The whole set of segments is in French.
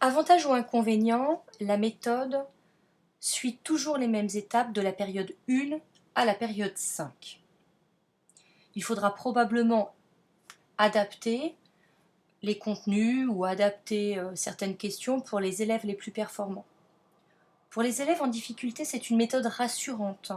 Avantage ou inconvénient, la méthode suit toujours les mêmes étapes de la période 1 à la période 5. Il faudra probablement adapter les contenus ou adapter certaines questions pour les élèves les plus performants. Pour les élèves en difficulté, c'est une méthode rassurante,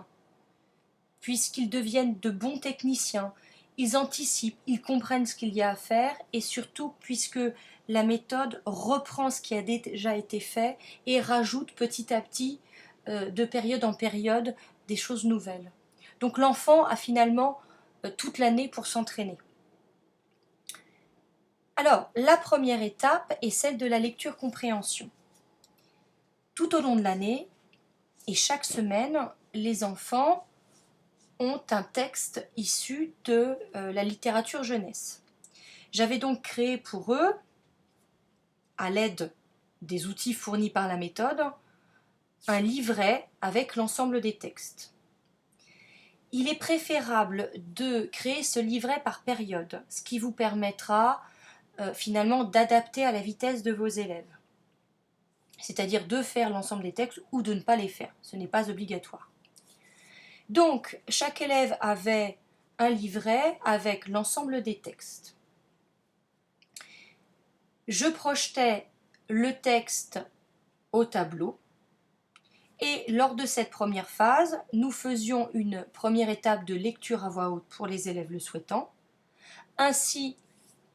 puisqu'ils deviennent de bons techniciens, ils anticipent, ils comprennent ce qu'il y a à faire, et surtout puisque la méthode reprend ce qui a déjà été fait et rajoute petit à petit, de période en période, des choses nouvelles. Donc l'enfant a finalement toute l'année pour s'entraîner. Alors, la première étape est celle de la lecture-compréhension. Tout au long de l'année, et chaque semaine, les enfants ont un texte issu de la littérature jeunesse. J'avais donc créé pour eux, à l'aide des outils fournis par la méthode, un livret avec l'ensemble des textes. Il est préférable de créer ce livret par période, ce qui vous permettra finalement d'adapter à la vitesse de vos élèves. C'est-à-dire de faire l'ensemble des textes ou de ne pas les faire. Ce n'est pas obligatoire. Donc, chaque élève avait un livret avec l'ensemble des textes. Je projetais le texte au tableau et lors de cette première phase, nous faisions une première étape de lecture à voix haute pour les élèves le souhaitant, ainsi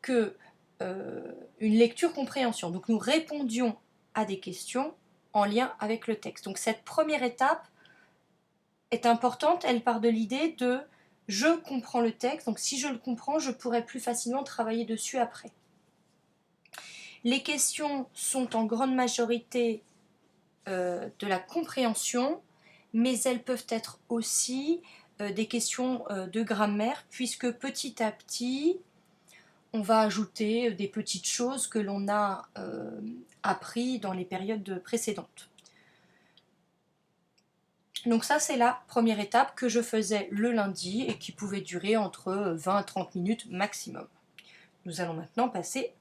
que une lecture compréhension. Donc nous répondions à des questions en lien avec le texte. Donc cette première étape est importante, elle part de l'idée de je comprends le texte, donc si je le comprends, je pourrai plus facilement travailler dessus après. Les questions sont en grande majorité de la compréhension, mais elles peuvent être aussi des questions de grammaire, puisque petit à petit, on va ajouter des petites choses que l'on a appris dans les périodes précédentes. Donc ça, c'est la première étape que je faisais le lundi et qui pouvait durer entre 20 à 30 minutes maximum. Nous allons maintenant passer